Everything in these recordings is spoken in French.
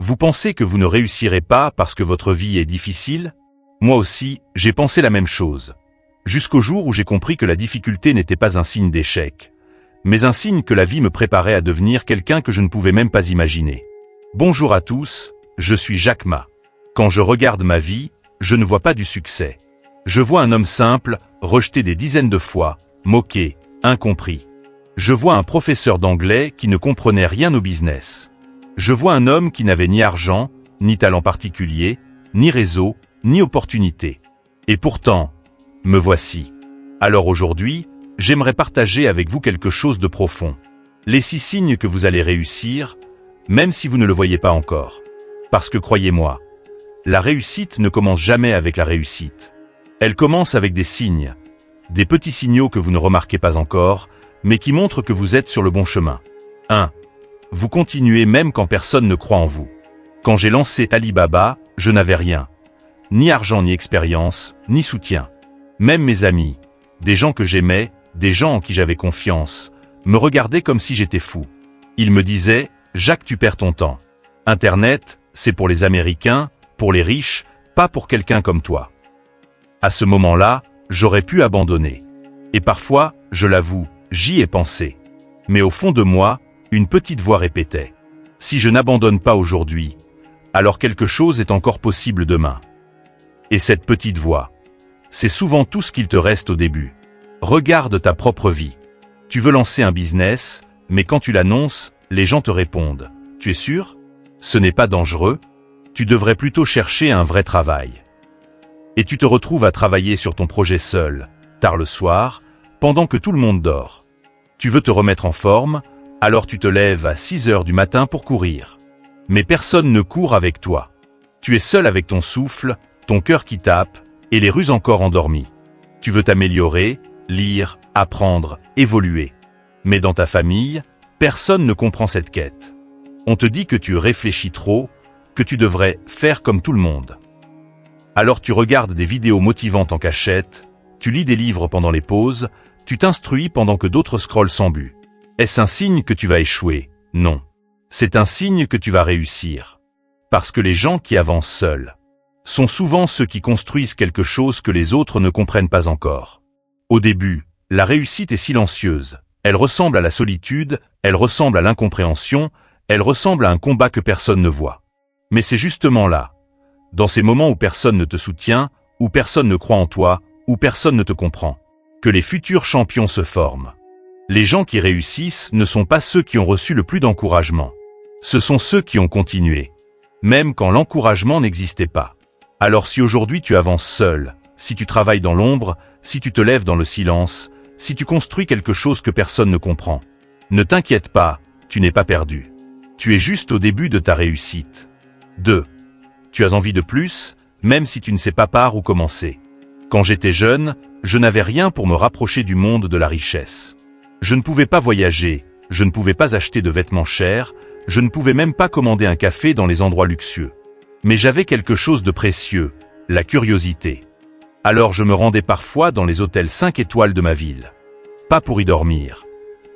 Vous pensez que vous ne réussirez pas parce que votre vie est difficile? Moi aussi, j'ai pensé la même chose. Jusqu'au jour où j'ai compris que la difficulté n'était pas un signe d'échec, mais un signe que la vie me préparait à devenir quelqu'un que je ne pouvais même pas imaginer. Bonjour à tous, je suis Jack Ma. Quand je regarde ma vie, je ne vois pas du succès. Je vois un homme simple, rejeté des dizaines de fois, moqué, incompris. Je vois un professeur d'anglais qui ne comprenait rien au business. Je vois un homme qui n'avait ni argent, ni talent particulier, ni réseau, ni opportunité. Et pourtant, me voici. Alors aujourd'hui, j'aimerais partager avec vous quelque chose de profond. Les 6 signes que vous allez réussir, même si vous ne le voyez pas encore. Parce que croyez-moi, la réussite ne commence jamais avec la réussite. Elle commence avec des signes, des petits signaux que vous ne remarquez pas encore, mais qui montrent que vous êtes sur le bon chemin. 1. Vous continuez même quand personne ne croit en vous. Quand j'ai lancé Alibaba, je n'avais rien. Ni argent ni expérience, ni soutien. Même mes amis, des gens que j'aimais, des gens en qui j'avais confiance, me regardaient comme si j'étais fou. Ils me disaient « Jacques, tu perds ton temps. Internet, c'est pour les Américains, pour les riches, pas pour quelqu'un comme toi. » À ce moment-là, j'aurais pu abandonner. Et parfois, je l'avoue, j'y ai pensé. Mais au fond de moi, une petite voix répétait « Si je n'abandonne pas aujourd'hui, alors quelque chose est encore possible demain. » Et cette petite voix, c'est souvent tout ce qu'il te reste au début. Regarde ta propre vie. Tu veux lancer un business, mais quand tu l'annonces, les gens te répondent « Tu es sûr? Ce n'est pas dangereux? Tu devrais plutôt chercher un vrai travail. » Et tu te retrouves à travailler sur ton projet seul, tard le soir, pendant que tout le monde dort. Tu veux te remettre en forme, alors tu te lèves à 6 heures du matin pour courir. Mais personne ne court avec toi. Tu es seul avec ton souffle, ton cœur qui tape, et les rues encore endormies. Tu veux t'améliorer, lire, apprendre, évoluer. Mais dans ta famille, personne ne comprend cette quête. On te dit que tu réfléchis trop, que tu devrais faire comme tout le monde. Alors tu regardes des vidéos motivantes en cachette, tu lis des livres pendant les pauses, tu t'instruis pendant que d'autres scrollent sans but. Est-ce un signe que tu vas échouer? Non. C'est un signe que tu vas réussir. Parce que les gens qui avancent seuls sont souvent ceux qui construisent quelque chose que les autres ne comprennent pas encore. Au début, la réussite est silencieuse. Elle ressemble à la solitude, elle ressemble à l'incompréhension, elle ressemble à un combat que personne ne voit. Mais c'est justement là, dans ces moments où personne ne te soutient, où personne ne croit en toi, où personne ne te comprend, que les futurs champions se forment. Les gens qui réussissent ne sont pas ceux qui ont reçu le plus d'encouragement. Ce sont ceux qui ont continué, même quand l'encouragement n'existait pas. Alors si aujourd'hui tu avances seul, si tu travailles dans l'ombre, si tu te lèves dans le silence, si tu construis quelque chose que personne ne comprend, ne t'inquiète pas, tu n'es pas perdu. Tu es juste au début de ta réussite. 2. Tu as envie de plus, même si tu ne sais pas par où commencer. Quand j'étais jeune, je n'avais rien pour me rapprocher du monde de la richesse. Je ne pouvais pas voyager, je ne pouvais pas acheter de vêtements chers, je ne pouvais même pas commander un café dans les endroits luxueux. Mais j'avais quelque chose de précieux, la curiosité. Alors je me rendais parfois dans les hôtels 5 étoiles de ma ville. Pas pour y dormir.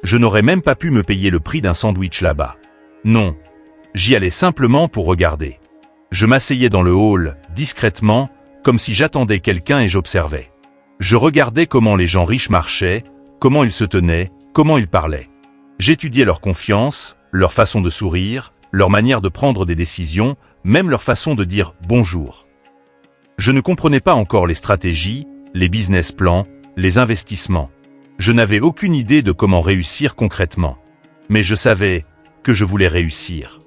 Je n'aurais même pas pu me payer le prix d'un sandwich là-bas. Non, j'y allais simplement pour regarder. Je m'asseyais dans le hall, discrètement, comme si j'attendais quelqu'un et j'observais. Je regardais comment les gens riches marchaient, comment ils se tenaient, comment ils parlaient. J'étudiais leur confiance, leur façon de sourire, leur manière de prendre des décisions, même leur façon de dire « bonjour ». Je ne comprenais pas encore les stratégies, les business plans, les investissements. Je n'avais aucune idée de comment réussir concrètement. Mais je savais que je voulais réussir.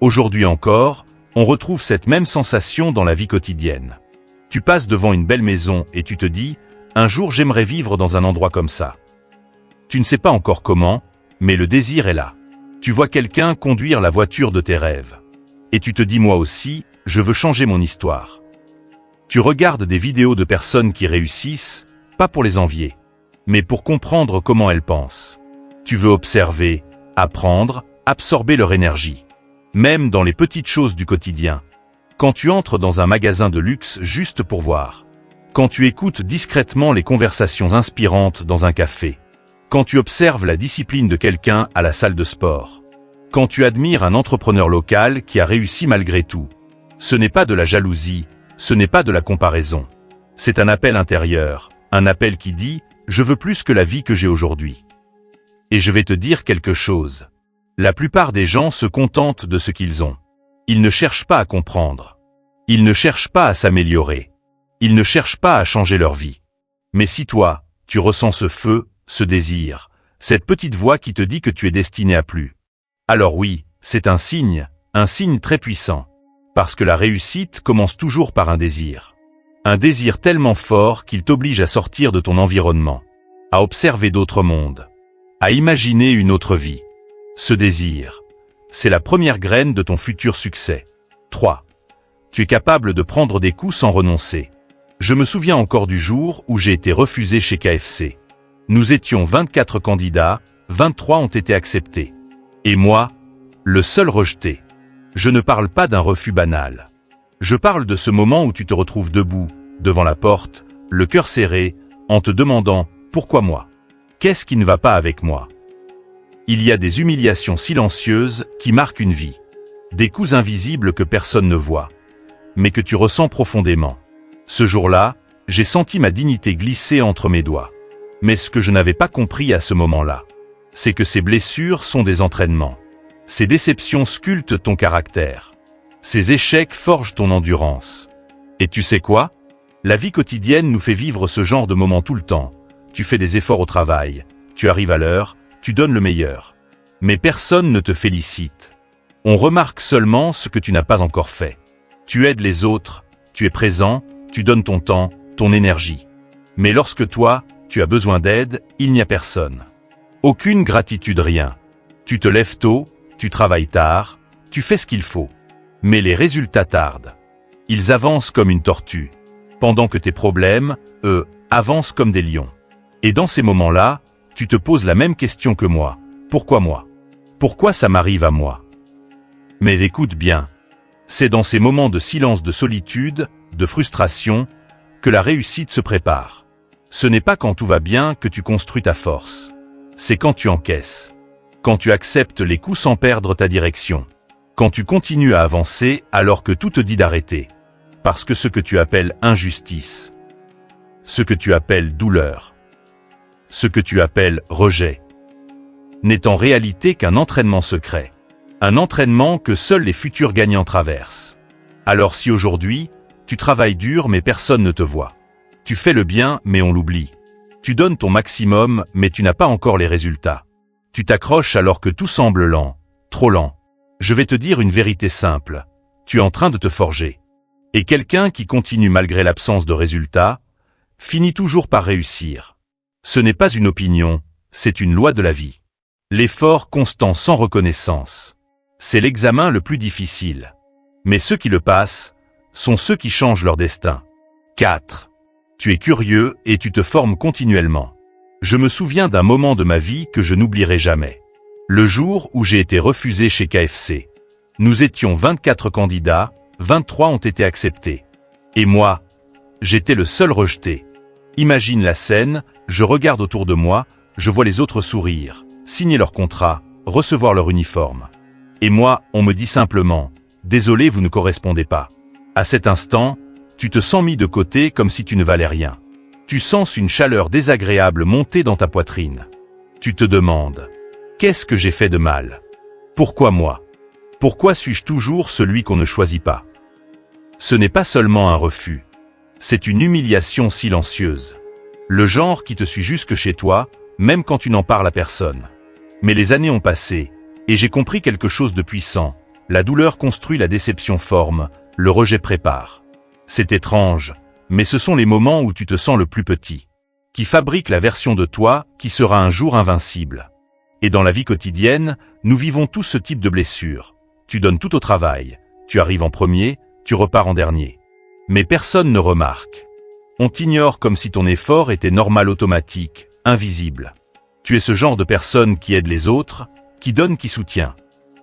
Aujourd'hui encore, on retrouve cette même sensation dans la vie quotidienne. Tu passes devant une belle maison et tu te dis « un jour j'aimerais vivre dans un endroit comme ça ». Tu ne sais pas encore comment, mais le désir est là. Tu vois quelqu'un conduire la voiture de tes rêves. Et tu te dis « moi aussi, je veux changer mon histoire ». Tu regardes des vidéos de personnes qui réussissent, pas pour les envier, mais pour comprendre comment elles pensent. Tu veux observer, apprendre, absorber leur énergie. Même dans les petites choses du quotidien. Quand tu entres dans un magasin de luxe juste pour voir. Quand tu écoutes discrètement les conversations inspirantes dans un café. Quand tu observes la discipline de quelqu'un à la salle de sport. Quand tu admires un entrepreneur local qui a réussi malgré tout, ce n'est pas de la jalousie, ce n'est pas de la comparaison. C'est un appel intérieur, un appel qui dit « Je veux plus que la vie que j'ai aujourd'hui ». Et je vais te dire quelque chose. La plupart des gens se contentent de ce qu'ils ont. Ils ne cherchent pas à comprendre. Ils ne cherchent pas à s'améliorer. Ils ne cherchent pas à changer leur vie. Mais si toi, tu ressens ce feu, ce désir, cette petite voix qui te dit que tu es destiné à plus, alors oui, c'est un signe très puissant. Parce que la réussite commence toujours par un désir. Un désir tellement fort qu'il t'oblige à sortir de ton environnement, à observer d'autres mondes, à imaginer une autre vie. Ce désir, c'est la première graine de ton futur succès. 3. Tu es capable de prendre des coups sans renoncer. Je me souviens encore du jour où j'ai été refusé chez KFC. Nous étions 24 candidats, 23 ont été acceptés. Et moi, le seul rejeté. Je ne parle pas d'un refus banal. Je parle de ce moment où tu te retrouves debout, devant la porte, le cœur serré, en te demandant « Pourquoi moi ? Qu'est-ce qui ne va pas avec moi ?» Il y a des humiliations silencieuses qui marquent une vie. Des coups invisibles que personne ne voit, mais que tu ressens profondément. Ce jour-là, j'ai senti ma dignité glisser entre mes doigts. Mais ce que je n'avais pas compris à ce moment-là, c'est que ces blessures sont des entraînements. Ces déceptions sculptent ton caractère. Ces échecs forgent ton endurance. Et tu sais quoi ? La vie quotidienne nous fait vivre ce genre de moments tout le temps. Tu fais des efforts au travail, tu arrives à l'heure, tu donnes le meilleur. Mais personne ne te félicite. On remarque seulement ce que tu n'as pas encore fait. Tu aides les autres, tu es présent, tu donnes ton temps, ton énergie. Mais lorsque toi, tu as besoin d'aide, il n'y a personne. Aucune gratitude, rien. Tu te lèves tôt, tu travailles tard, tu fais ce qu'il faut. Mais les résultats tardent. Ils avancent comme une tortue. Pendant que tes problèmes, eux, avancent comme des lions. Et dans ces moments-là, tu te poses la même question que moi. Pourquoi moi ? Pourquoi ça m'arrive à moi ? Mais écoute bien. C'est dans ces moments de silence, de solitude, de frustration, que la réussite se prépare. Ce n'est pas quand tout va bien que tu construis ta force. C'est quand tu encaisses. Quand tu acceptes les coups sans perdre ta direction. Quand tu continues à avancer alors que tout te dit d'arrêter. Parce que ce que tu appelles injustice, ce que tu appelles douleur, ce que tu appelles rejet, n'est en réalité qu'un entraînement secret. Un entraînement que seuls les futurs gagnants traversent. Alors si aujourd'hui, tu travailles dur mais personne ne te voit. Tu fais le bien mais on l'oublie. Tu donnes ton maximum mais tu n'as pas encore les résultats. Tu t'accroches alors que tout semble lent, trop lent. Je vais te dire une vérité simple. Tu es en train de te forger. Et quelqu'un qui continue malgré l'absence de résultats, finit toujours par réussir. Ce n'est pas une opinion, c'est une loi de la vie. L'effort constant sans reconnaissance. C'est l'examen le plus difficile. Mais ceux qui le passent, sont ceux qui changent leur destin. 4. Tu es curieux et tu te formes continuellement. Je me souviens d'un moment de ma vie que je n'oublierai jamais. Le jour où j'ai été refusé chez KFC. Nous étions 24 candidats, 23 ont été acceptés. Et moi, j'étais le seul rejeté. Imagine la scène, je regarde autour de moi, je vois les autres sourire, signer leur contrat, recevoir leur uniforme. Et moi, on me dit simplement « Désolé, vous ne correspondez pas ». À cet instant, tu te sens mis de côté comme si tu ne valais rien. Tu sens une chaleur désagréable monter dans ta poitrine. Tu te demandes « Qu'est-ce que j'ai fait de mal ? Pourquoi moi ? Pourquoi suis-je toujours celui qu'on ne choisit pas ?» Ce n'est pas seulement un refus. C'est une humiliation silencieuse. Le genre qui te suit jusque chez toi, même quand tu n'en parles à personne. Mais les années ont passé, et j'ai compris quelque chose de puissant. La douleur construit, la déception forme, le rejet prépare. C'est étrange, mais ce sont les moments où tu te sens le plus petit, qui fabriquent la version de toi qui sera un jour invincible. Et dans la vie quotidienne, nous vivons tous ce type de blessures. Tu donnes tout au travail, tu arrives en premier, tu repars en dernier. Mais personne ne remarque. On t'ignore comme si ton effort était normal, automatique, invisible. Tu es ce genre de personne qui aide les autres, qui donne, qui soutient.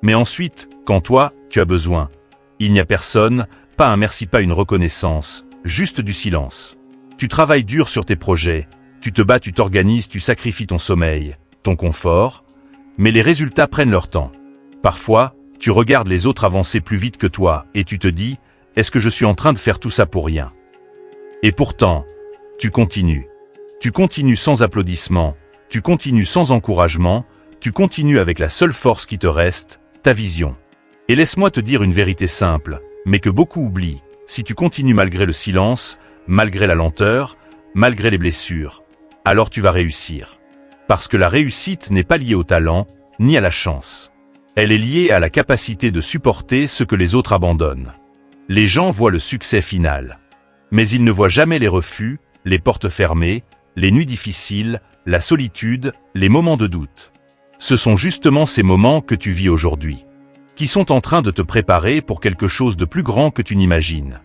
Mais ensuite, quand toi, tu as besoin, il n'y a personne, pas un merci, pas une reconnaissance, juste du silence. Tu travailles dur sur tes projets, tu te bats, tu t'organises, tu sacrifies ton sommeil, ton confort, mais les résultats prennent leur temps. Parfois, tu regardes les autres avancer plus vite que toi et tu te dis « Est-ce que je suis en train de faire tout ça pour rien ?» Et pourtant, tu continues. Tu continues sans applaudissements, tu continues sans encouragement, tu continues avec la seule force qui te reste, ta vision. Et laisse-moi te dire une vérité simple, mais que beaucoup oublient. Si tu continues malgré le silence, malgré la lenteur, malgré les blessures, alors tu vas réussir. Parce que la réussite n'est pas liée au talent, ni à la chance. Elle est liée à la capacité de supporter ce que les autres abandonnent. Les gens voient le succès final. Mais ils ne voient jamais les refus, les portes fermées, les nuits difficiles, la solitude, les moments de doute. Ce sont justement ces moments que tu vis aujourd'hui, qui sont en train de te préparer pour quelque chose de plus grand que tu n'imagines.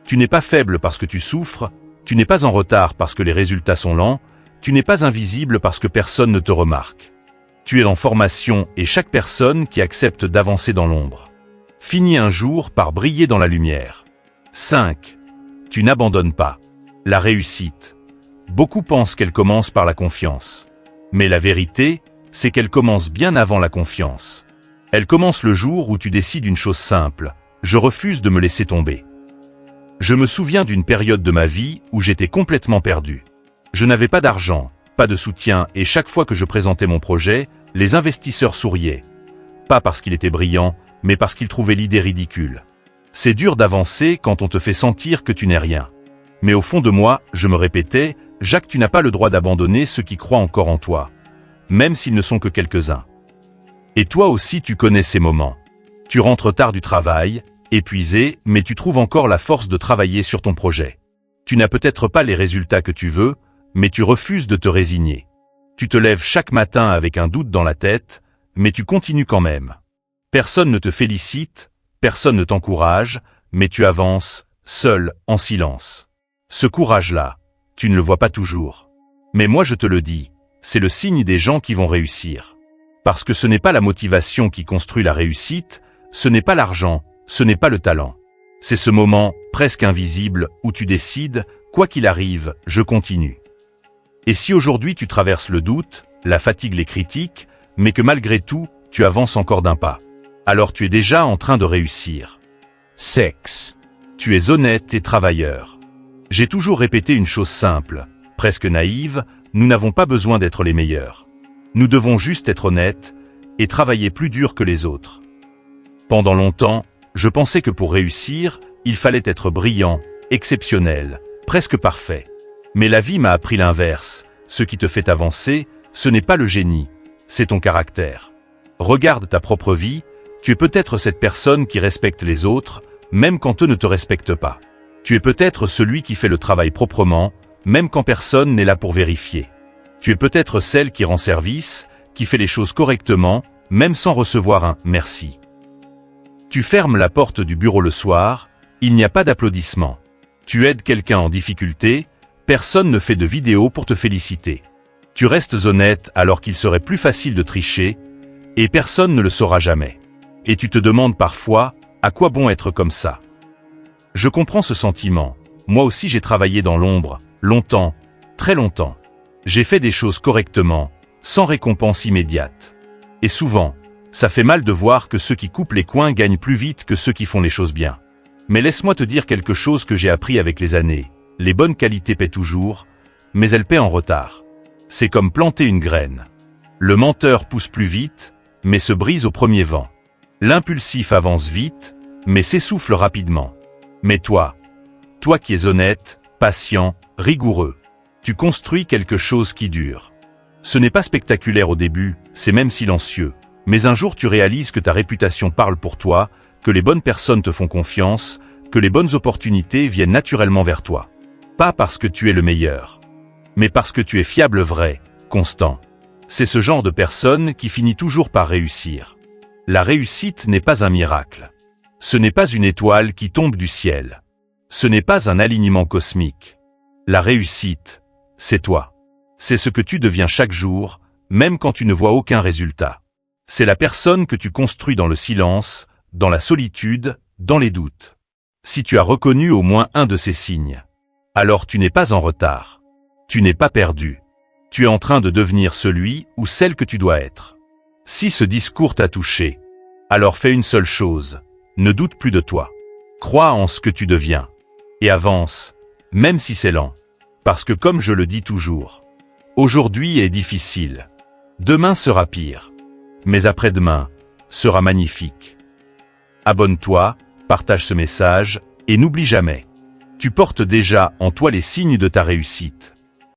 Tu n'es pas faible parce que tu souffres, tu n'es pas en retard parce que les résultats sont lents, tu n'es pas invisible parce que personne ne te remarque. Tu es en formation et chaque personne qui accepte d'avancer dans l'ombre finit un jour par briller dans la lumière. 5. Tu n'abandonnes pas. La réussite. Beaucoup pensent qu'elle commence par la confiance. Mais la vérité, c'est qu'elle commence bien avant la confiance. Elle commence le jour où tu décides une chose simple. Je refuse de me laisser tomber. Je me souviens d'une période de ma vie où j'étais complètement perdu. Je n'avais pas d'argent, pas de soutien et chaque fois que je présentais mon projet, les investisseurs souriaient. Pas parce qu'il était brillant, mais parce qu'ils trouvaient l'idée ridicule. C'est dur d'avancer quand on te fait sentir que tu n'es rien. Mais au fond de moi, je me répétais, Jacques, tu n'as pas le droit d'abandonner ceux qui croient encore en toi, même s'ils ne sont que quelques-uns. Et toi aussi tu connais ces moments. Tu rentres tard du travail, épuisé, mais tu trouves encore la force de travailler sur ton projet. Tu n'as peut-être pas les résultats que tu veux, mais tu refuses de te résigner. Tu te lèves chaque matin avec un doute dans la tête, mais tu continues quand même. Personne ne te félicite, personne ne t'encourage, mais tu avances, seul, en silence. Ce courage-là, tu ne le vois pas toujours. Mais moi je te le dis, c'est le signe des gens qui vont réussir. Parce que ce n'est pas la motivation qui construit la réussite, ce n'est pas l'argent, ce n'est pas le talent. C'est ce moment, presque invisible, où tu décides, quoi qu'il arrive, je continue. Et si aujourd'hui tu traverses le doute, la fatigue, les critiques, mais que malgré tout, tu avances encore d'un pas, alors tu es déjà en train de réussir. 6. Tu es honnête et travailleur. J'ai toujours répété une chose simple, presque naïve, nous n'avons pas besoin d'être les meilleurs. Nous devons juste être honnêtes et travailler plus dur que les autres. Pendant longtemps, je pensais que pour réussir, il fallait être brillant, exceptionnel, presque parfait. Mais la vie m'a appris l'inverse. Ce qui te fait avancer, ce n'est pas le génie, c'est ton caractère. Regarde ta propre vie, tu es peut-être cette personne qui respecte les autres, même quand eux ne te respectent pas. Tu es peut-être celui qui fait le travail proprement, même quand personne n'est là pour vérifier. Tu es peut-être celle qui rend service, qui fait les choses correctement, même sans recevoir un « merci ». Tu fermes la porte du bureau le soir, il n'y a pas d'applaudissements. Tu aides quelqu'un en difficulté, personne ne fait de vidéo pour te féliciter. Tu restes honnête alors qu'il serait plus facile de tricher, et personne ne le saura jamais. Et tu te demandes parfois, à quoi bon être comme ça? Je comprends ce sentiment. Moi aussi j'ai travaillé dans l'ombre, longtemps, très longtemps. J'ai fait des choses correctement, sans récompense immédiate. Et souvent, ça fait mal de voir que ceux qui coupent les coins gagnent plus vite que ceux qui font les choses bien. Mais laisse-moi te dire quelque chose que j'ai appris avec les années. Les bonnes qualités paient toujours, mais elles paient en retard. C'est comme planter une graine. Le menteur pousse plus vite, mais se brise au premier vent. L'impulsif avance vite, mais s'essouffle rapidement. Mais toi qui es honnête, patient, rigoureux, tu construis quelque chose qui dure. Ce n'est pas spectaculaire au début, c'est même silencieux. Mais un jour tu réalises que ta réputation parle pour toi, que les bonnes personnes te font confiance, que les bonnes opportunités viennent naturellement vers toi. Pas parce que tu es le meilleur, mais parce que tu es fiable, vrai, constant. C'est ce genre de personne qui finit toujours par réussir. La réussite n'est pas un miracle. Ce n'est pas une étoile qui tombe du ciel. Ce n'est pas un alignement cosmique. La réussite, c'est toi. C'est ce que tu deviens chaque jour, même quand tu ne vois aucun résultat. C'est la personne que tu construis dans le silence, dans la solitude, dans les doutes. Si tu as reconnu au moins un de ces signes, alors tu n'es pas en retard. Tu n'es pas perdu. Tu es en train de devenir celui ou celle que tu dois être. Si ce discours t'a touché, Alors fais une seule chose, ne doute plus de toi. Crois en ce que tu deviens. Et avance, même si c'est lent. Parce que comme je le dis toujours, aujourd'hui est difficile. Demain sera pire. Mais après-demain sera magnifique. Abonne-toi, partage ce message, et n'oublie jamais. Tu portes déjà en toi les signes de ta réussite.